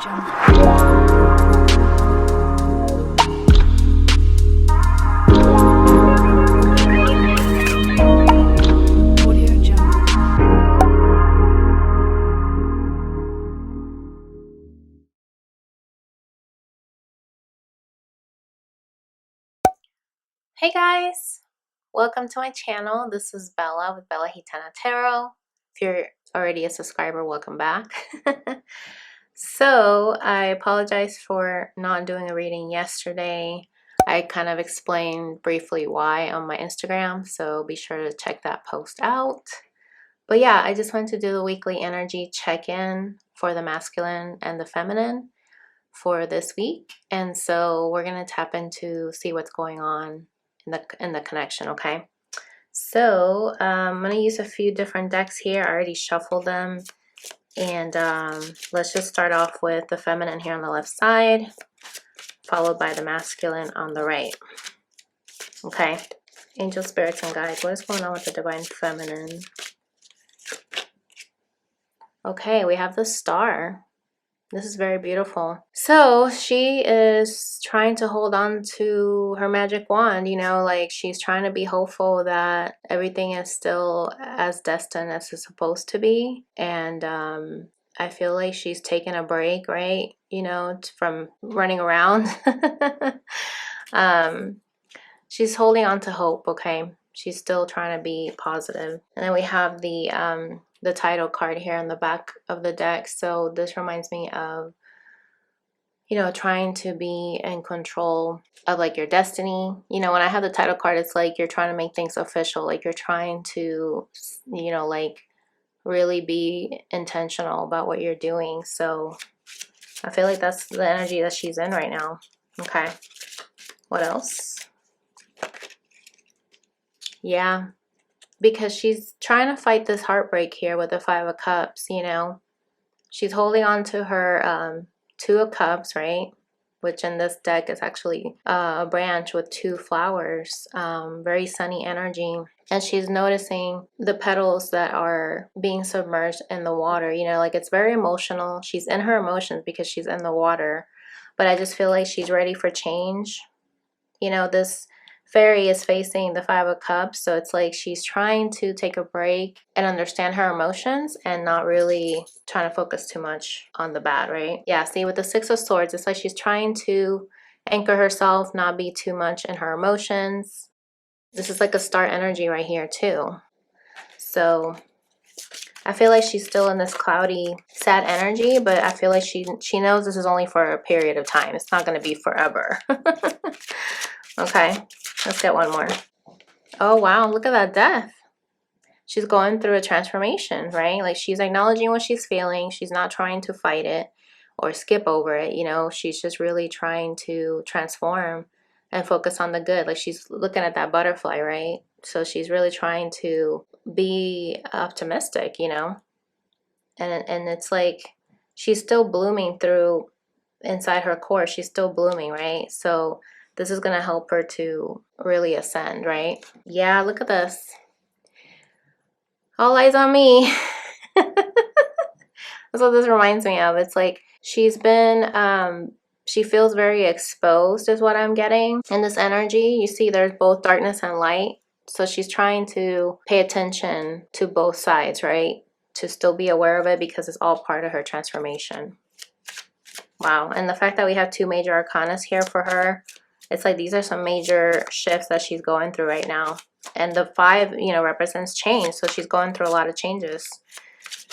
Hey guys, welcome to my channel. This is Bella with Bella Gitana Tarot. If you're already a subscriber, welcome back. So I apologize for not doing a reading yesterday. I kind of explained briefly why on my Instagram, so be sure to check that post out. But yeah, I just wanted to do the weekly energy check-in for the masculine and the feminine for this week. And so we're going to tap into see what's going on in the connection, okay? So I'm going to use a few different decks here. I already shuffled them. And let's just start off with the feminine here on the left side, followed by the masculine on the right. Okay. Angel, spirits, and guides. What is going on with the divine feminine? Okay, we have the Star. This is very beautiful. So she is trying to hold on to her magic wand, you know, like she's trying to be hopeful that everything is still as destined as it's supposed to be. And I feel like she's taking a break, right? You know, from running around. She's holding on to hope, okay? She's still trying to be positive. And then we have the title card here on the back of the deck. So this reminds me of, you know, trying to be in control of like your destiny. You know, when I have the title card, it's like you're trying to make things official. Like you're trying to, you know, like really be intentional about what you're doing. So I feel like that's the energy that she's in right now. Okay. What else? Yeah. Because she's trying to fight this heartbreak here with the Five of Cups, you know. She's holding on to her Two of Cups, right? Which in this deck is actually a branch with two flowers. Very sunny energy. And she's noticing the petals that are being submerged in the water. You know, like it's very emotional. She's in her emotions because she's in the water. But I just feel like she's ready for change. You know, this fairy is facing the Five of Cups, so it's like she's trying to take a break and understand her emotions and not really trying to focus too much on the bad, right? Yeah, see, with the Six of Swords, it's like she's trying to anchor herself, not be too much in her emotions. This is like a star energy right here too. So I feel like she's still in this cloudy, sad energy, but I feel like she knows this is only for a period of time. It's not going to be forever. Okay, let's get one more. Oh, wow, look at that death. She's going through a transformation, right? Like she's acknowledging what she's feeling. She's not trying to fight it or skip over it, you know. She's just really trying to transform and focus on the good. Like she's looking at that butterfly, right? So she's really trying to be optimistic, you know. And it's like she's still blooming through inside her core. She's still blooming, right? So this is going to help her to really ascend, right? Yeah, look at this. All eyes on me. That's what this reminds me of. It's like she's been, she feels very exposed is what I'm getting in this energy. You see there's both darkness and light. So she's trying to pay attention to both sides, right? To still be aware of it because it's all part of her transformation. Wow. And the fact that we have two major arcanas here for her, it's like these are some major shifts that she's going through right now. And the 5, you know, represents change. So she's going through a lot of changes.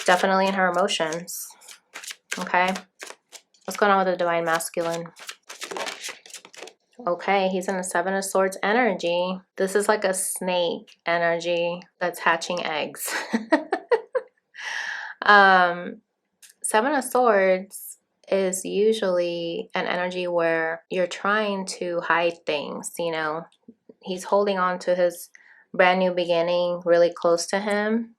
Definitely in her emotions. Okay. What's going on with the divine masculine? Okay, he's in the 7 of Swords energy. This is like a snake energy that's hatching eggs. 7 of Swords is usually an energy where you're trying to hide things, you know. He's holding on to his brand new beginning really close to him.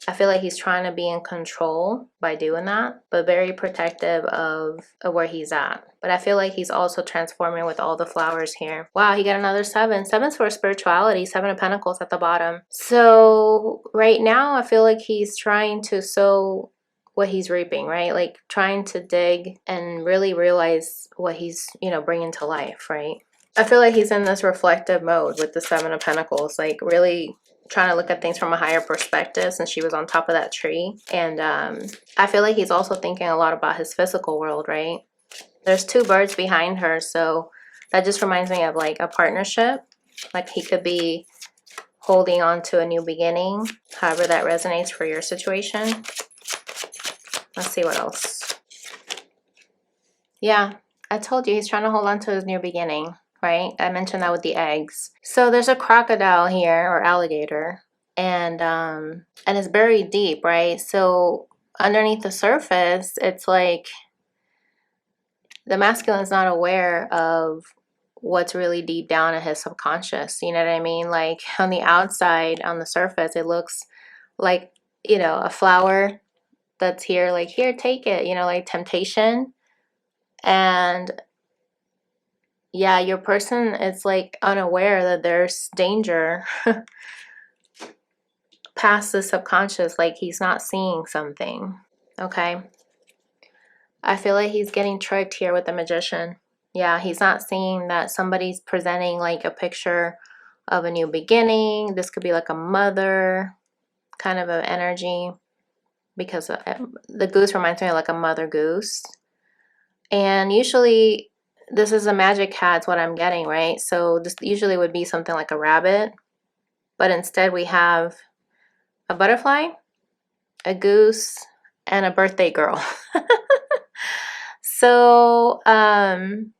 I feel like he's trying to be in control by doing that, but very protective of where he's at. But I feel like he's also transforming with all the flowers here. Wow, he got another 7. 7's for spirituality, 7 of Pentacles at the bottom. So right now, I feel like he's trying to sow what he's reaping, right? Like trying to dig and really realize what he's, you know, bringing to life, right? I feel like he's in this reflective mode with the Seven of Pentacles, like really trying to look at things from a higher perspective since she was on top of that tree. And I feel like he's also thinking a lot about his physical world, right? There's two birds behind her, so that just reminds me of like a partnership. Like he could be holding on to a new beginning, however that resonates for your situation. Let's see what else. Yeah, I told you he's trying to hold on to his new beginning, right? I mentioned that with the eggs. So there's a crocodile here, or alligator, and it's buried deep, right? So underneath the surface, it's like the masculine is not aware of what's really deep down in his subconscious. You know what I mean? Like on the outside, on the surface, it looks like, you know, a flower that's here, like, here, take it, you know, like temptation. And yeah, your person is like unaware that there's danger past the subconscious, like he's not seeing something. Okay, I feel like he's getting tricked here with the Magician. Yeah, he's not seeing that somebody's presenting like a picture of a new beginning. This could be like a mother kind of an energy, because the goose reminds me of like a mother goose. And usually this is a magic hat's what I'm getting, right? So this usually would be something like a rabbit, but instead we have a butterfly, a goose, and a birthday girl. So and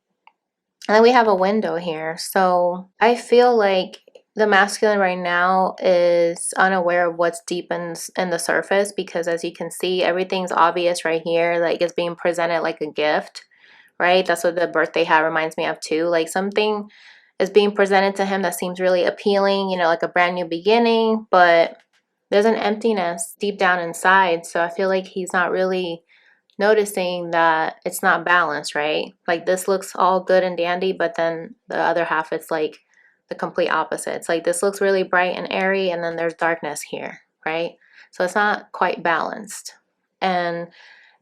then we have a window here. So I feel like the masculine right now is unaware of what's deep in the surface, because as you can see, everything's obvious right here, like it's being presented like a gift, right? That's what the birthday hat reminds me of too. Like something is being presented to him that seems really appealing, you know, like a brand new beginning, but there's an emptiness deep down inside. So I feel like he's not really noticing that it's not balanced, right? Like this looks all good and dandy, but then the other half, it's like the complete opposite. It's like this looks really bright and airy, and then there's darkness here, right? So it's not quite balanced. And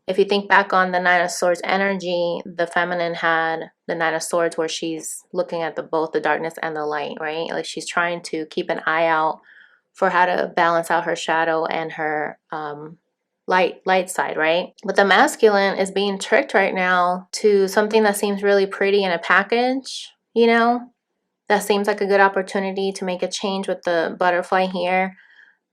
if you think back on the Nine of Swords energy, the feminine had the Nine of Swords where she's looking at both the darkness and the light, right? Like she's trying to keep an eye out for how to balance out her shadow and her light side, right? But the masculine is being tricked right now to something that seems really pretty in a package, you know? That seems like a good opportunity to make a change with the butterfly here.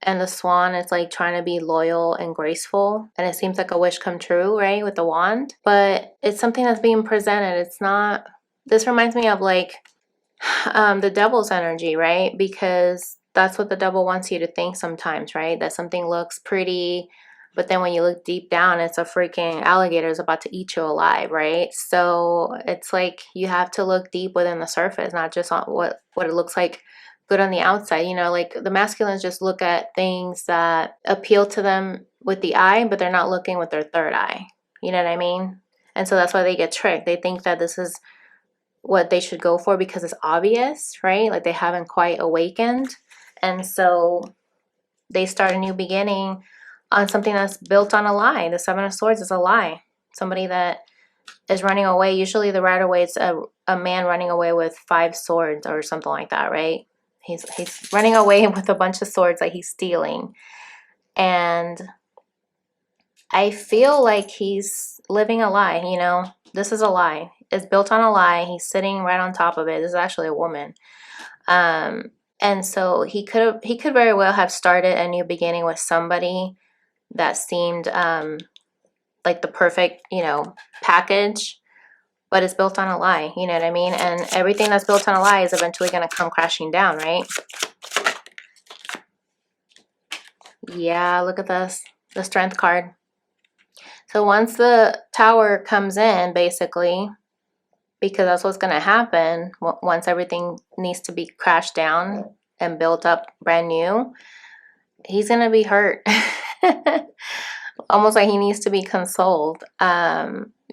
And the swan is like trying to be loyal and graceful. And it seems like a wish come true, right? With the wand. But it's something that's being presented. It's not... This reminds me of like the devil's energy, right? Because that's what the devil wants you to think sometimes, right? That something looks pretty, but then when you look deep down, it's a freaking alligator is about to eat you alive, right? So it's like you have to look deep within the surface, not just on what it looks like good on the outside. You know, like the masculines just look at things that appeal to them with the eye, but they're not looking with their third eye. You know what I mean? And so that's why they get tricked. They think that this is what they should go for because it's obvious, right? Like they haven't quite awakened. And so they start a new beginning on something that's built on a lie. The Seven of Swords is a lie. Somebody that is running away. Usually the right away, it's a man running away with 5 swords or something like that, right? He's running away with a bunch of swords that he's stealing. And I feel like he's living a lie, you know? This is a lie. It's built on a lie. He's sitting right on top of it. This is actually a woman. And so he could very well have started a new beginning with somebody that seemed like the perfect, you know, package, but it's built on a lie, you know what I mean? And everything that's built on a lie is eventually going to come crashing down, right? Yeah, look at this, the Strength card. So once the Tower comes in, basically, because that's what's going to happen once everything needs to be crashed down and built up brand new, he's going to be hurt. Almost like he needs to be consoled.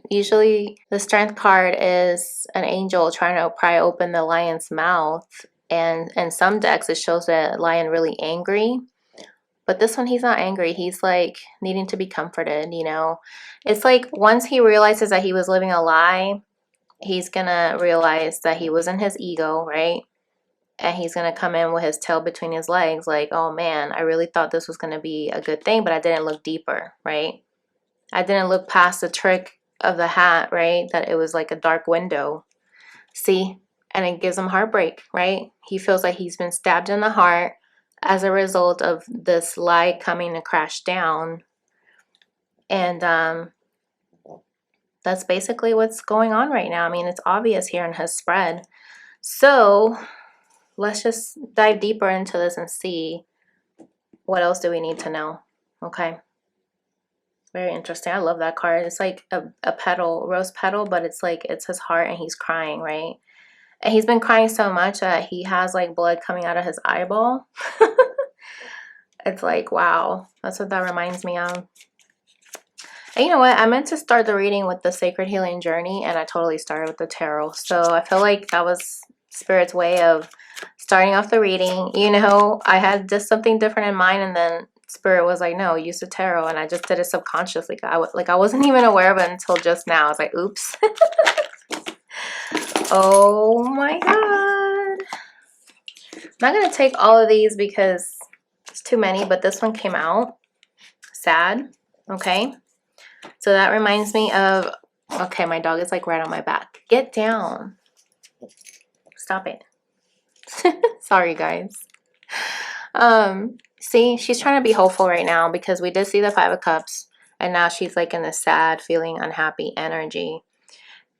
Usually the Strength card is an angel trying to pry open the lion's mouth, and in some decks it shows the lion really angry, But this one, he's not angry. He's like needing to be comforted, you know. It's like once he realizes that he was living a lie, he's gonna realize that he was in his ego, right? And he's gonna come in with his tail between his legs, like, oh man, I really thought this was gonna be a good thing, but I didn't look deeper, right? I didn't look past the trick of the hat, right? That it was like a dark window. See? And it gives him heartbreak, right? He feels like he's been stabbed in the heart as a result of this lie coming to crash down. And that's basically what's going on right now. I mean, it's obvious here in his spread. So let's just dive deeper into this and see what else do we need to know. Okay. Very interesting. I love that card. It's like a petal, rose petal, but it's like it's his heart and he's crying, right? And he's been crying so much that he has like blood coming out of his eyeball. It's like, wow. That's what that reminds me of. And you know what? I meant to start the reading with the Sacred Healing Journey, and I totally started with the tarot. So I feel like that was Spirit's way of starting off the reading. You know, I had just something different in mind, and then Spirit was like, no, use the tarot. And I just did it subconsciously. I wasn't even aware of it until just now. I was like, oops. Oh my God. I'm not going to take all of these because it's too many, but this one came out. Sad. Okay. So that reminds me of, okay, my dog is like right on my back. Get down. Stop it. Sorry, guys. See, she's trying to be hopeful right now because we did see the Five of Cups, and now she's like in this sad, feeling unhappy energy.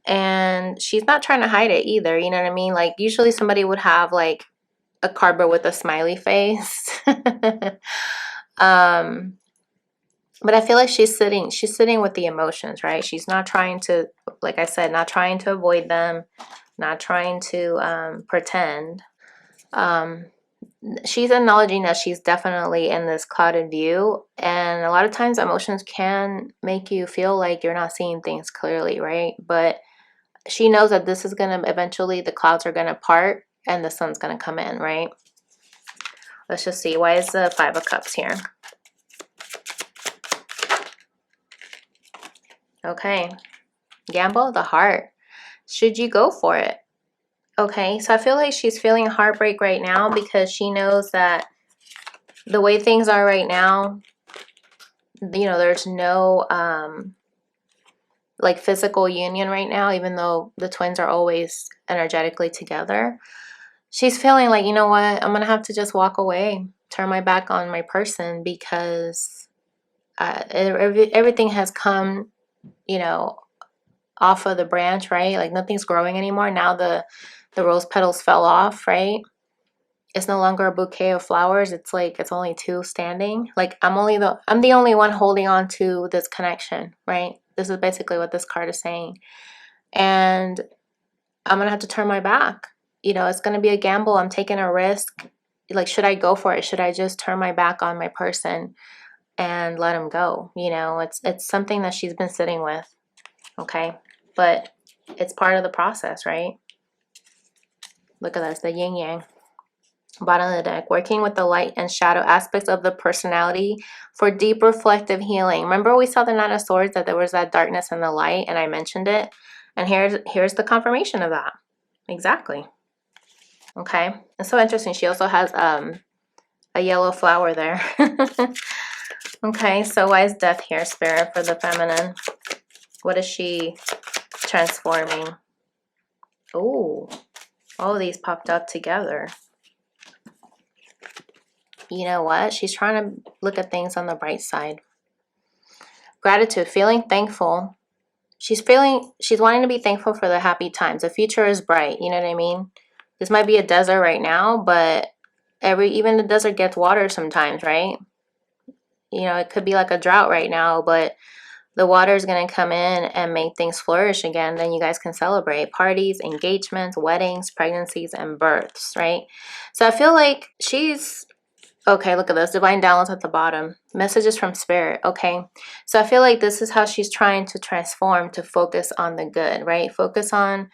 And she's not trying to hide it either, you know what I mean? Like usually somebody would have like a cardboard with a smiley face. But I feel like she's sitting with the emotions, right? She's not trying to, like I said, not trying to avoid them, not trying to pretend. She's acknowledging that she's definitely in this clouded view, and a lot of times emotions can make you feel like you're not seeing things clearly, right? But she knows that this is going to eventually, the clouds are going to part and the sun's going to come in, right? Let's just see. Why is the Five of Cups here? Okay. Gamble the heart. Should you go for it? Okay. So I feel like she's feeling heartbreak right now because she knows that the way things are right now, you know, there's no like physical union right now, even though the twins are always energetically together. She's feeling like, you know what, I'm gonna have to just walk away, turn my back on my person, because everything has come, you know, off of the branch, right? Like nothing's growing anymore. Now the rose petals fell off, right? It's no longer a bouquet of flowers. It's like it's only two standing. Like I'm the only one holding on to this connection, right? This is basically what this card is saying. And I'm gonna have to turn my back. You know, it's gonna be a gamble. I'm taking a risk. Like, should I go for it? Should I just turn my back on my person and let him go? You know, it's something that she's been sitting with. Okay, but it's part of the process, right? Look at this, the yin yang. Bottom of the deck, working with the light and shadow aspects of the personality for deep reflective healing. Remember we saw the Nine of Swords, that there was that darkness and the light, and I mentioned it. And here's the confirmation of that. Exactly. Okay. It's so interesting. She also has a yellow flower there. Okay, so why is death here, Spirit, for the feminine? What is she transforming? Oh, all of these popped up together. You know what? She's trying to look at things on the bright side. Gratitude, feeling thankful. She's wanting to be thankful for the happy times. The future is bright, you know what I mean? This might be a desert right now, but even the desert gets water sometimes, right? You know, it could be like a drought right now, but the water is going to come in and make things flourish again. Then you guys can celebrate parties, engagements, weddings, pregnancies, and births, right? So I feel like she's... Okay, look at this. Divine downloads at the bottom. Messages from Spirit. Okay. So I feel like this is how she's trying to transform, to focus on the good, right? Focus on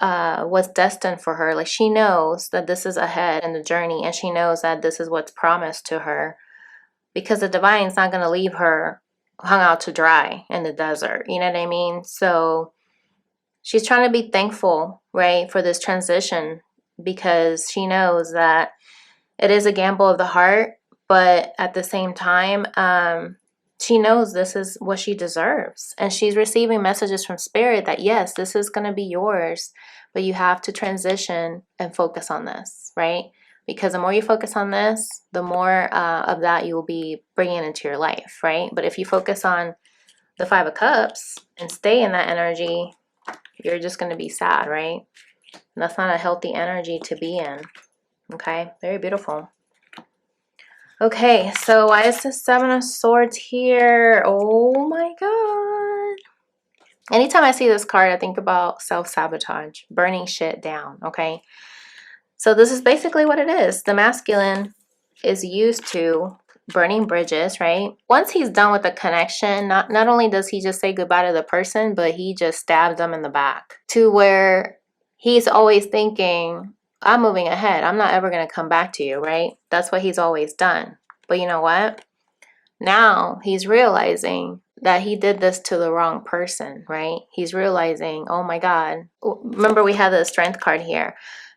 what's destined for her. Like she knows that this is ahead in the journey, and she knows that this is what's promised to her. because the divine's not going to leave her hung out to dry in the desert. You know what I mean? So she's trying to be thankful, right, for this transition, because she knows that it is a gamble of the heart, but at the same time, she knows this is what she deserves. And she's receiving messages from Spirit that, yes, this is going to be yours, but you have to transition and focus on this, right? Because the more you focus on this, the more of that you will be bringing into your life, right? But if you focus on the Five of Cups and stay in that energy, you're just going to be sad, right? And that's not a healthy energy to be in. Okay, very beautiful. Okay, so why is the Seven of Swords here? Oh my god. Anytime I see this card, I think about self-sabotage, burning shit down, okay? So this is basically what it is. The masculine is used to burning bridges, right? Once he's done with the connection, not only does he just say goodbye to the person, but he just stabs them in the back, to where he's always thinking, I'm moving ahead. I'm not ever going to come back to you, right? That's what he's always done. But you know what? Now he's realizing that he did this to the wrong person, right? He's realizing, oh my God. Remember, we had the Strength card here.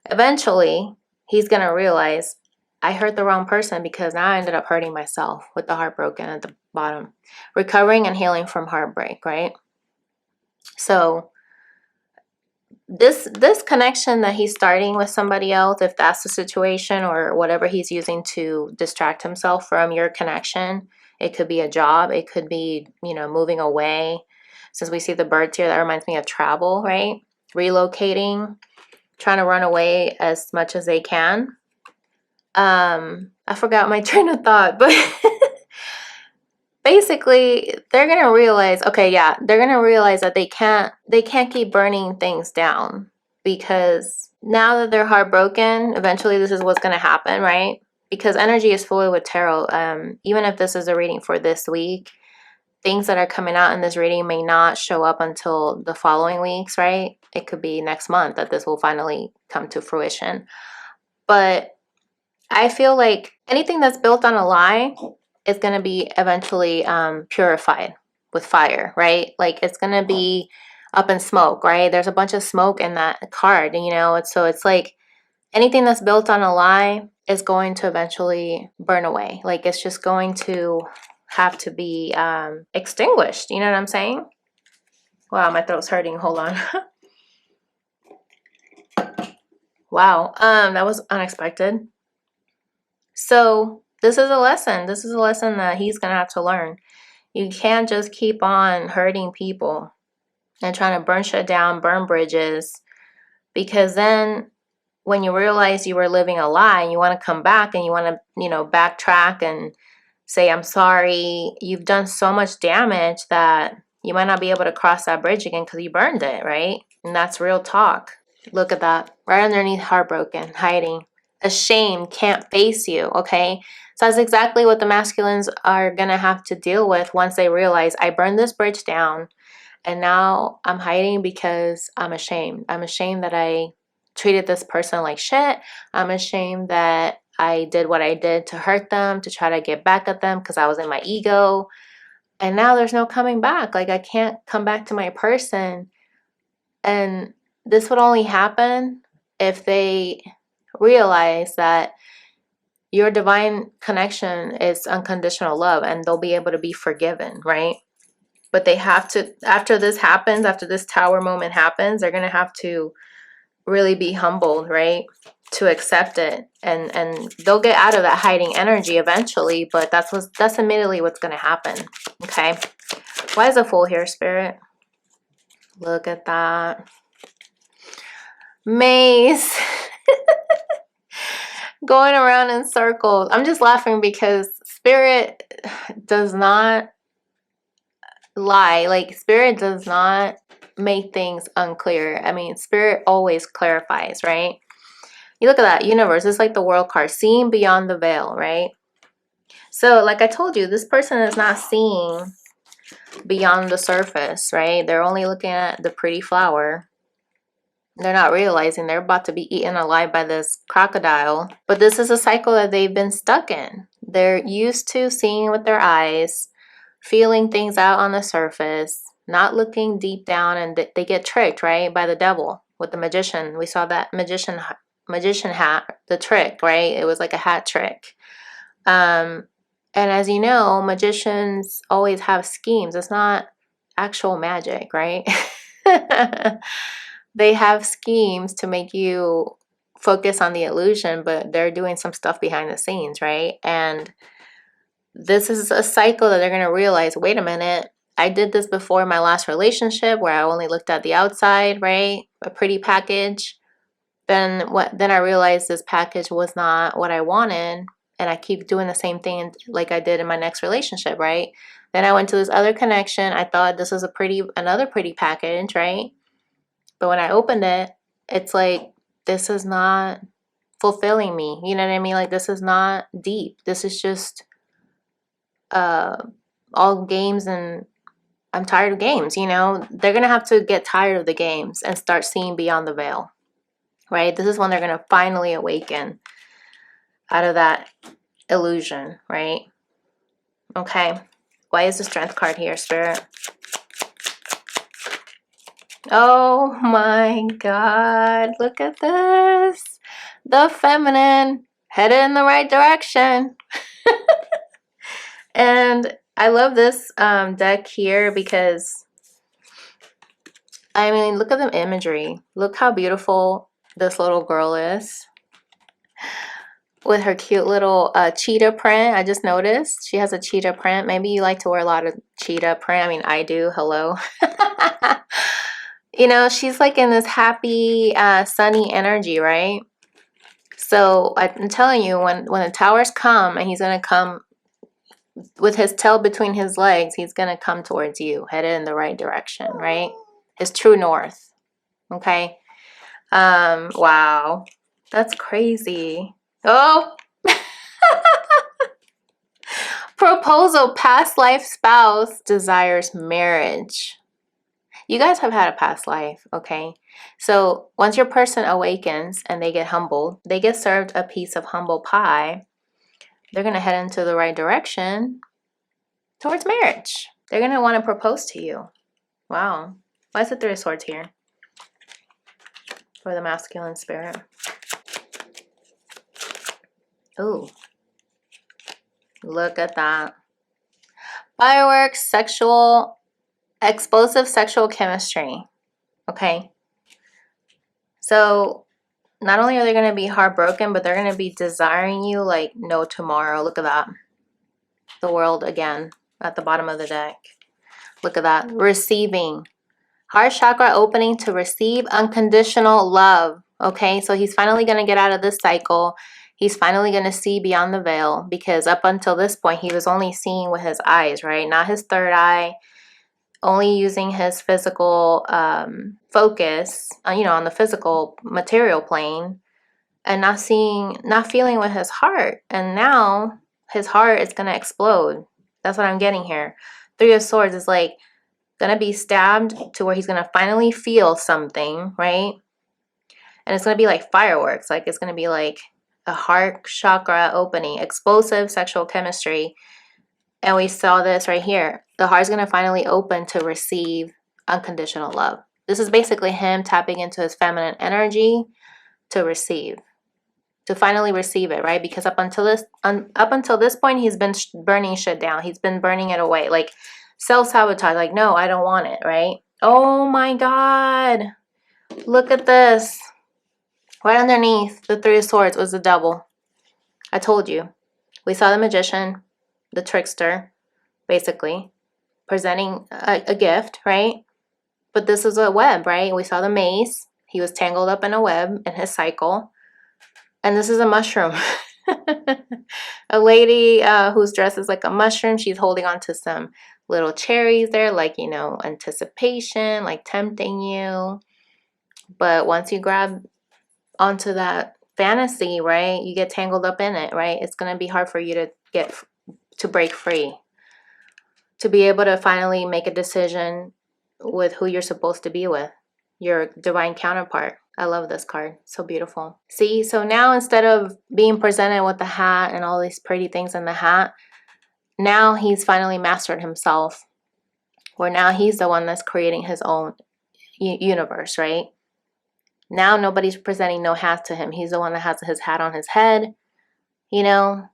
Eventually, he's going to realize, I hurt the wrong person, because now I ended up hurting myself with the heartbroken at the bottom. Recovering and healing from heartbreak, right? So this connection that he's starting with somebody else, if that's the situation, or whatever he's using to distract himself from your connection, it could be a job, it could be, you know, moving away. Since we see the birds here, that reminds me of travel, right? Relocating, trying to run away as much as they can. I forgot my train of thought, but basically they're gonna realize, okay, yeah, they're gonna realize that they can't keep burning things down, because now that they're heartbroken, eventually this is what's gonna happen, right? Because energy is fluid with tarot. Even if this is a reading for this week, things that are coming out in this reading may not show up until the following weeks, right? It could be next month that this will finally come to fruition. But I feel like anything that's built on a lie is going to be eventually purified with fire, right? Like, it's going to be up in smoke, right? There's a bunch of smoke in that card, you know? So it's like anything that's built on a lie is going to eventually burn away. Like, it's just going to have to be extinguished. You know what I'm saying? Wow, my throat's hurting. Hold on. Wow, that was unexpected. So this is a lesson. This is a lesson that he's going to have to learn. You can't just keep on hurting people and trying to burn shit down, burn bridges, because then when you realize you were living a lie and you want to come back and you want to, you know, backtrack and say, I'm sorry, you've done so much damage that you might not be able to cross that bridge again because you burned it, right? And that's real talk. Look at that. Right underneath heartbroken, hiding. Ashamed, can't face you, okay? So that's exactly what the masculines are going to have to deal with once they realize, I burned this bridge down and now I'm hiding because I'm ashamed. I'm ashamed that I treated this person like shit. I'm ashamed that I did what I did to hurt them, to try to get back at them because I was in my ego. And now there's no coming back. Like, I can't come back to my person. And this would only happen if they realize that your divine connection is unconditional love and they'll be able to be forgiven, right? But they have to, after this happens, after this tower moment happens, they're going to have to really be humbled, right? To accept it. And they'll get out of that hiding energy eventually, but that's immediately what's going to happen, okay? Why is a Fool here, Spirit? Look at that. Maze. Going around in circles. I'm just laughing because Spirit does not lie. Like, Spirit does not make things unclear. I mean, Spirit always clarifies, right? You look at that universe. It's like the World card, seeing beyond the veil, right? So like I told you, this person is not seeing beyond the surface, right? They're only looking at the pretty flower. They're not realizing they're about to be eaten alive by this crocodile. But this is a cycle that they've been stuck in. They're used to seeing with their eyes, feeling things out on the surface, not looking deep down, and they get tricked, right, by the devil with the magician. We saw that magician hat, the trick, right? It was like a hat trick. And as you know, magicians always have schemes. It's not actual magic, right? They have schemes to make you focus on the illusion, but they're doing some stuff behind the scenes, right? And this is a cycle that they're going to realize, wait a minute, I did this before in my last relationship where I only looked at the outside, right? A pretty package. Then I realized this package was not what I wanted, and I keep doing the same thing like I did in my next relationship, right? Then I went to this other connection. I thought this was another pretty package, right? But when I opened it, it's like, this is not fulfilling me. You know what I mean? Like, this is not deep. This is just all games, and I'm tired of games, you know? They're going to have to get tired of the games and start seeing beyond the veil, right? This is when they're going to finally awaken out of that illusion, right? Okay. Why is the Strength card here, Spirit? Oh my God. Look at this. The feminine headed in the right direction. And I love this deck here because, I mean, look at the imagery. Look how beautiful this little girl is with her cute little cheetah print. I just noticed she has a cheetah print. Maybe you like to wear a lot of cheetah print. I mean, I do. Hello. You know, she's like in this happy, sunny energy, right? So I'm telling you, when the towers come, and he's going to come with his tail between his legs, he's going to come towards you, headed in the right direction, right? His true north. Okay. Wow. That's crazy. Oh, proposal, past life spouse desires marriage. You guys have had a past life, okay? So once your person awakens and they get humbled, they get served a piece of humble pie, they're going to head into the right direction towards marriage. They're going to want to propose to you. Wow. Why is the Three of Swords here for the masculine spirit? Ooh. Look at that. Fireworks, explosive sexual chemistry. Okay. So not only are they going to be heartbroken, but they're going to be desiring you like no tomorrow. Look at that. The World again at the bottom of the deck. Look at that. Receiving. Heart chakra opening to receive unconditional love. Okay, so he's finally going to get out of this cycle. He's finally going to see beyond the veil, because up until this point, he was only seeing with his eyes, right? Not his third eye. Only using his physical focus, you know, on the physical material plane, and not feeling with his heart. And now his heart is going to explode. That's what I'm getting here. Three of Swords is like going to be stabbed to where he's going to finally feel something, right? And it's going to be like fireworks. Like, it's going to be like a heart chakra opening, explosive sexual chemistry. And we saw this right here. The heart's going to finally open to receive unconditional love. This is basically him tapping into his feminine energy to receive, to finally receive it, right? Because up until this point, he's been burning shit down. He's been burning it away, like self-sabotage. Like, no, I don't want it, right? Oh my God. Look at this. Right underneath the Three of Swords was the Devil. I told you. We saw the Magician, the trickster, basically presenting a gift, right? But this is a web, right? We saw the Mace. He was tangled up in a web in his cycle. And this is a mushroom. A lady whose dress is like a mushroom. She's holding on to some little cherries there, like, you know, anticipation, like tempting you. But once you grab onto that fantasy, right, you get tangled up in it, right? It's going to be hard for you to break free, to be able to finally make a decision with who you're supposed to be with. your divine counterpart. I love this card. So beautiful. See, so now instead of being presented with the hat and all these pretty things in the hat, now he's finally mastered himself, where now he's the one that's creating his own universe, right? Now nobody's presenting no hat to him. He's the one that has his hat on his head. You know,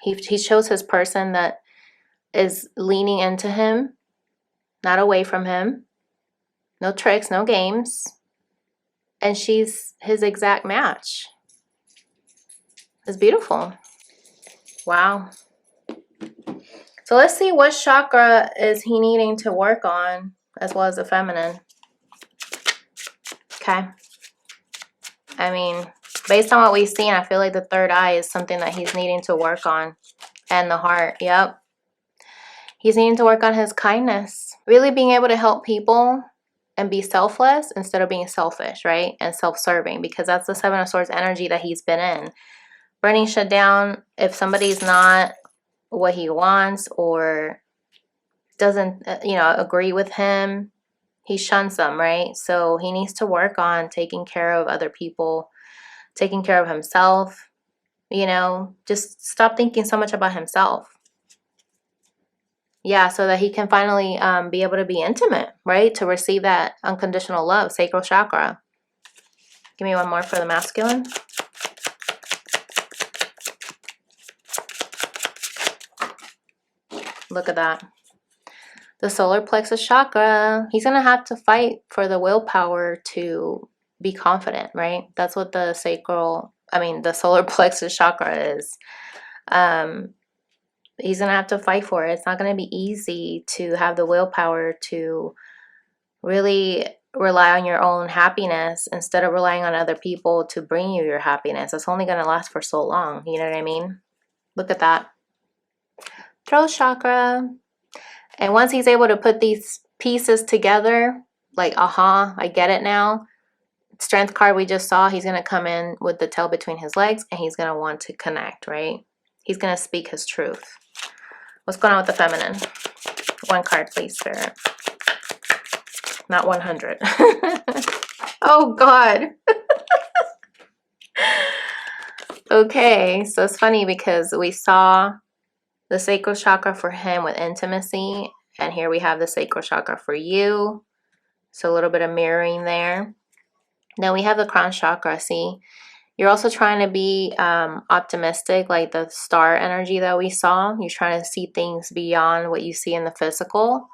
he shows his person that is leaning into him, not away from him. No tricks, no games. And she's his exact match. It's beautiful. Wow. So let's see, what chakra is he needing to work on, as well as the feminine. Okay. I mean, based on what we've seen, I feel like the third eye is something that he's needing to work on. And the heart, yep. He's needing to work on his kindness. Really being able to help people and be selfless instead of being selfish, right? And self-serving, because that's the Seven of Swords energy that he's been in. Burning shit down. If somebody's not what he wants or doesn't, agree with him, he shuns them, right? So he needs to work on taking care of other people, taking care of himself, just stop thinking so much about himself. Yeah, so that he can finally be able to be intimate, right? To receive that unconditional love, sacral chakra. Give me one more for the masculine. Look at that. The solar plexus chakra. He's going to have to fight for the willpower to be confident, right? That's what the solar plexus chakra is. He's going to have to fight for it. It's not going to be easy to have the willpower to really rely on your own happiness instead of relying on other people to bring you your happiness. It's only going to last for so long. You know what I mean? Look at that. Throat chakra. And once he's able to put these pieces together, like, aha, I get it now. Strength card we just saw, he's going to come in with the tail between his legs and he's going to want to connect, right? He's going to speak his truth. What's going on with the feminine? One card, please, Spirit. Not 100. Oh, God. Okay, so it's funny because we saw the sacral chakra for him with intimacy, and here we have the sacral chakra for you. So a little bit of mirroring there. Then we have the crown chakra. See, you're also trying to be optimistic, like the star energy that we saw. You're trying to see things beyond what you see in the physical.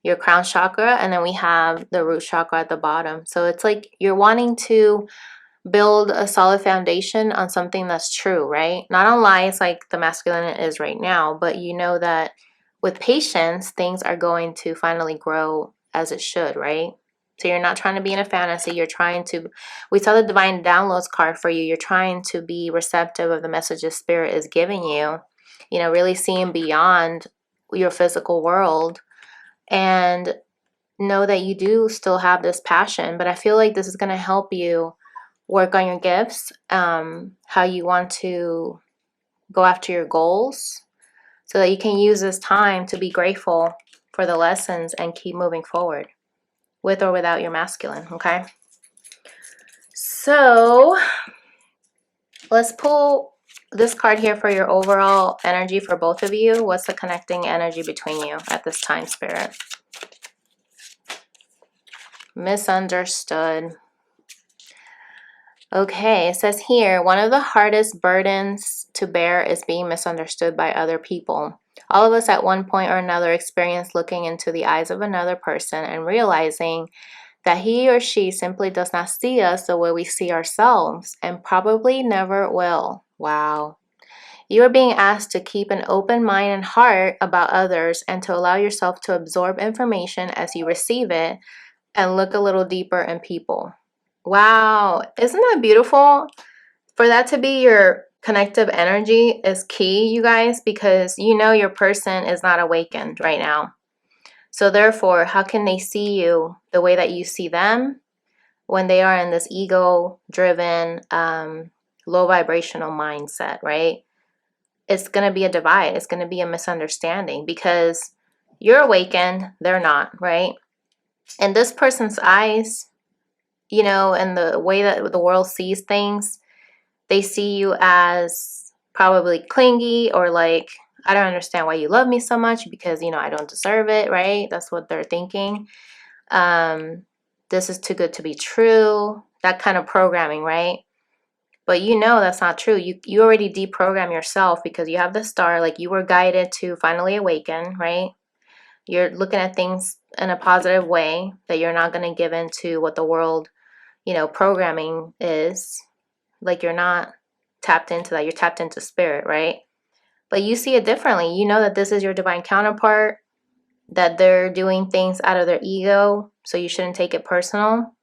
Your crown chakra, and then we have the root chakra at the bottom. So it's like you're wanting to build a solid foundation on something that's true, right? Not on lies like the masculine is right now, but you know that with patience, things are going to finally grow as it should, right? So you're not trying to be in a fantasy. You're trying to, we saw the divine downloads card for you. You're trying to be receptive of the messages Spirit is giving you, really seeing beyond your physical world, and know that you do still have this passion. But I feel like this is going to help you work on your gifts, how you want to go after your goals, so that you can use this time to be grateful for the lessons and keep moving forward with or without your masculine, okay? So let's pull this card here for your overall energy for both of you. What's the connecting energy between you at this time, Spirit? Misunderstood. Okay, it says here, one of the hardest burdens to bear is being misunderstood by other people. All of us at one point or another experience looking into the eyes of another person and realizing that he or she simply does not see us the way we see ourselves, and probably never will. Wow. You are being asked to keep an open mind and heart about others and to allow yourself to absorb information as you receive it and look a little deeper in people. Wow, isn't that beautiful? For that to be your connective energy is key, you guys, because your person is not awakened right now. So therefore, how can they see you the way that you see them when they are in this ego-driven, low vibrational mindset, right? It's going to be a divide. It's going to be a misunderstanding because you're awakened, they're not, right? In this person's eyes, you know, and the way that the world sees things, they see you as probably clingy, or like, I don't understand why you love me so much because, you know, I don't deserve it, right? That's what they're thinking. This is too good to be true. That kind of programming, right? But you know that's not true. You already deprogram yourself because you have the star, like you were guided to finally awaken, right? You're looking at things in a positive way, that you're not going to give in to what the world, you know, programming is. Like you're not tapped into that. You're tapped into spirit, right? But you see it differently. You know that this is your divine counterpart, that they're doing things out of their ego, so you shouldn't take it personal.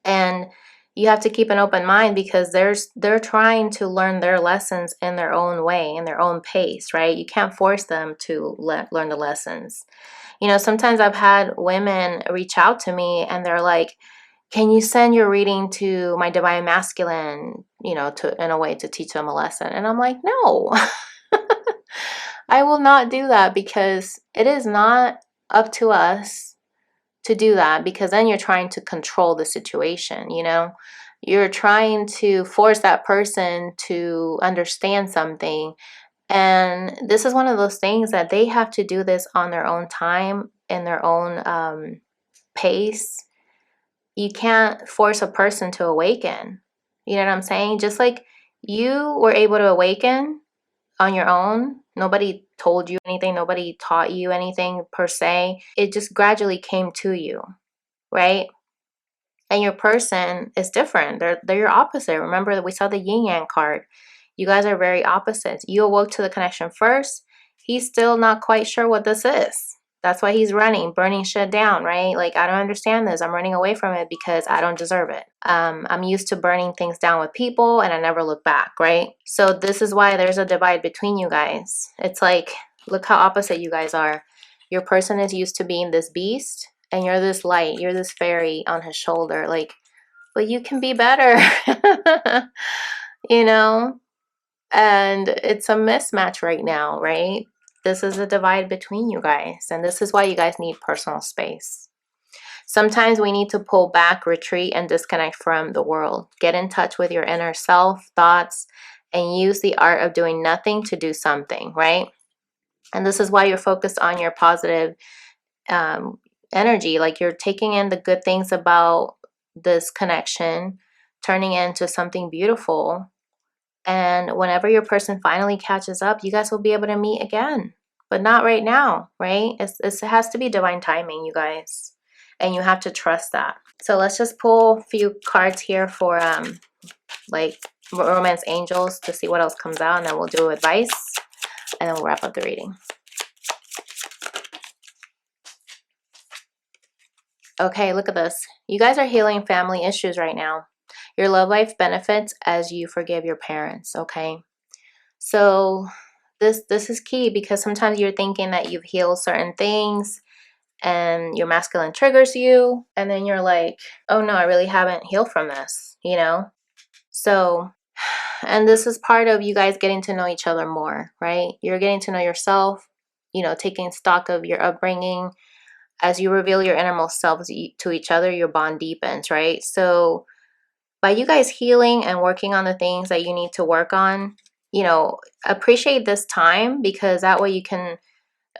And you have to keep an open mind because they're trying to learn their lessons in their own way, in their own pace, right? You can't force them to learn the lessons. You know, sometimes I've had women reach out to me and they're like, can you send your reading to my divine masculine, you know, to in a way to teach them a lesson? And I'm like, no. I will not do that, because it is not up to us to do that, because then you're trying to control the situation, you know? You're trying to force that person to understand something. And this is one of those things that they have to do this on their own time, in their own pace. You can't force a person to awaken. You know what I'm saying? Just like you were able to awaken on your own. Nobody told you anything. Nobody taught you anything per se. It just gradually came to you, right? And your person is different. They're your opposite. Remember that we saw the yin yang card. You guys are very opposites. You awoke to the connection first. He's still not quite sure what this is. That's why he's running, burning shit down, right? Like, I don't understand this. I'm running away from it because I don't deserve it. I'm used to burning things down with people and I never look back, right? So this is why there's a divide between you guys. It's like, look how opposite you guys are. Your person is used to being this beast and you're this light, you're this fairy on his shoulder. Like, but you can be better, you know? And it's a mismatch right now, right? This is a divide between you guys. And this is why you guys need personal space. Sometimes we need to pull back, retreat, and disconnect from the world. Get in touch with your inner self, thoughts, and use the art of doing nothing to do something, right? And this is why you're focused on your positive energy. Like you're taking in the good things about this connection, turning it into something beautiful. And whenever your person finally catches up, you guys will be able to meet again, but not right now, right? It has to be divine timing, you guys. And you have to trust that. So let's just pull a few cards here for like romance angels to see what else comes out, and then we'll do advice, and then we'll wrap up the reading. Okay, look at this. You guys are healing family issues right now. Your love life benefits as you forgive your parents, okay? So this is key, because sometimes you're thinking that you've healed certain things and your masculine triggers you, and then you're like, oh no, I really haven't healed from this, you know? So, and this is part of you guys getting to know each other more, right? You're getting to know yourself, you know, taking stock of your upbringing. As you reveal your innermost selves to each other, your bond deepens, right? So by you guys healing and working on the things that you need to work on, you know, appreciate this time, because that way you can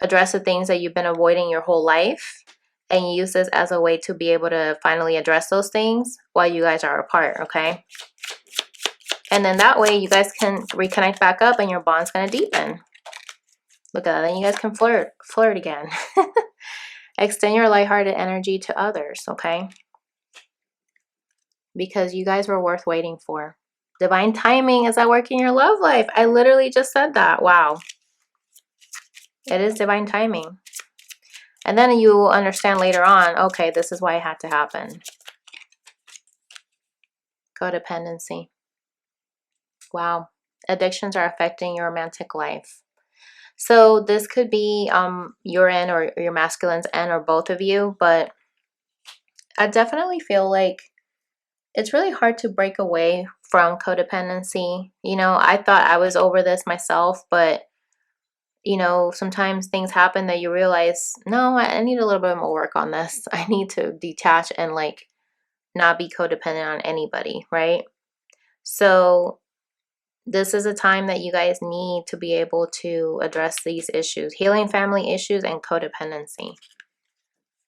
address the things that you've been avoiding your whole life, and use this as a way to be able to finally address those things while you guys are apart, okay? And then that way you guys can reconnect back up and your bond's going to deepen. Look at that. Then you guys can flirt again. Extend your lighthearted energy to others, okay? Because you guys were worth waiting for. Divine timing is at work in your love life. I literally just said that. Wow. It is divine timing. And then you will understand later on, okay, this is why it had to happen. Codependency. Wow. Addictions are affecting your romantic life. So this could be your end or your masculine's end, or both of you, but I definitely feel like it's really hard to break away from codependency. You know, I thought I was over this myself, but you know, sometimes things happen that you realize, no, I need a little bit more work on this. I need to detach and like not be codependent on anybody, right? So this is a time that you guys need to be able to address these issues, healing family issues and codependency.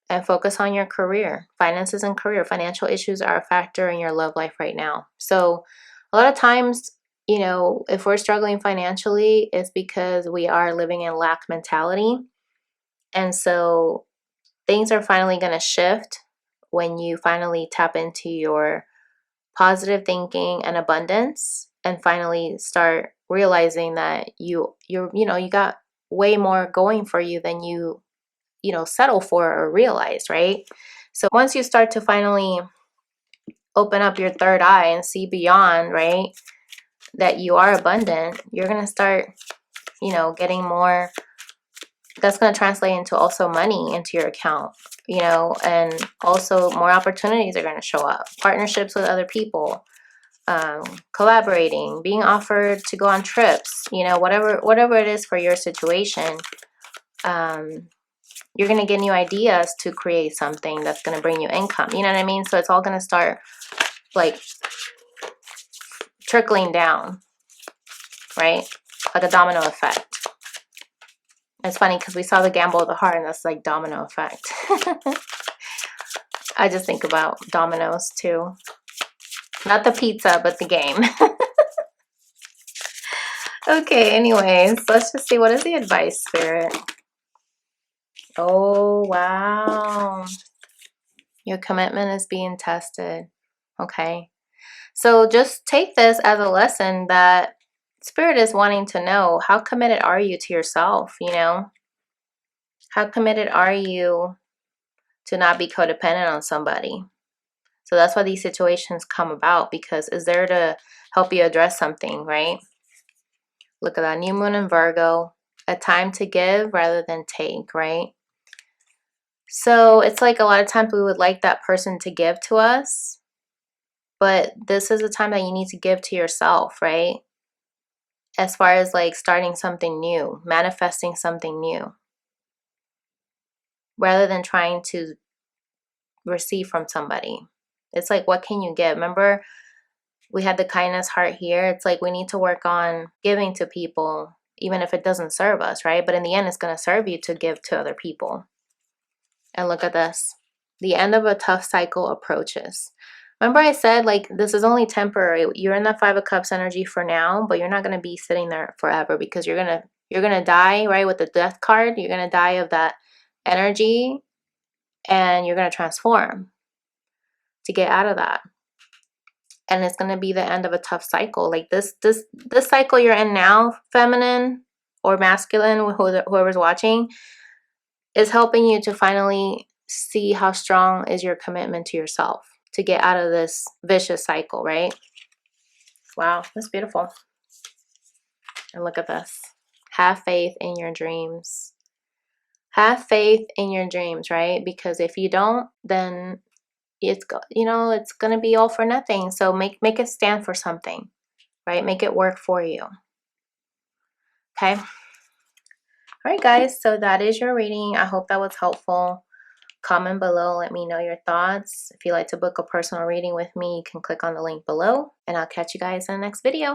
And focus on your career, finances and career. Financial issues are a factor in your love life right now. So a lot of times, you know, if we're struggling financially, it's because we are living in lack mentality. And so things are finally going to shift when you finally tap into your positive thinking and abundance and finally start realizing that you know, you got way more going for you than you know, settle for or realize, right? So once you start to finally open up your third eye and see beyond, right, that you are abundant, you're going to start, you know, getting more. That's going to translate into also money into your account, you know, and also more opportunities are going to show up. Partnerships with other people, collaborating, being offered to go on trips, you know, whatever it is for your situation. You're going to get new ideas to create something that's going to bring you income. You know what I mean? So it's all going to start like trickling down, right? Like a domino effect. It's funny because we saw the gamble of the heart and that's like domino effect. I just think about dominoes too. Not the pizza, but the game. Okay, anyways, let's just see. What is the advice, Spirit? Oh, wow. Your commitment is being tested. Okay. So just take this as a lesson that Spirit is wanting to know, how committed are you to yourself, you know? How committed are you to not be codependent on somebody? So that's why these situations come about, because it's there to help you address something, right? Look at that, new moon in Virgo, a time to give rather than take, right? So it's like a lot of times we would like that person to give to us, but this is a time that you need to give to yourself, right? As far as like starting something new, manifesting something new, rather than trying to receive from somebody. It's like, what can you give? Remember, we had the kindness heart here. It's like we need to work on giving to people, even if it doesn't serve us, right? But in the end, it's going to serve you to give to other people. And look at this. The end of a tough cycle approaches. Remember I said, like, this is only temporary. You're in that 5 of Cups energy for now, but you're not going to be sitting there forever, because you're going to die, right? With the death card, you're going to die of that energy and you're going to transform to get out of that. And it's going to be the end of a tough cycle. Like this cycle you're in now, feminine or masculine, whoever's watching, is helping you to finally see how strong is your commitment to yourself to get out of this vicious cycle, right? Wow, that's beautiful. And look at this. Have faith in your dreams. Have faith in your dreams, right? Because if you don't, then it's, you know, it's going to be all for nothing. So make it stand for something, right? Make it work for you. Okay. All right, guys. So that is your reading. I hope that was helpful. Comment below. Let me know your thoughts. If you'd like to book a personal reading with me, you can click on the link below. And I'll catch you guys in the next video.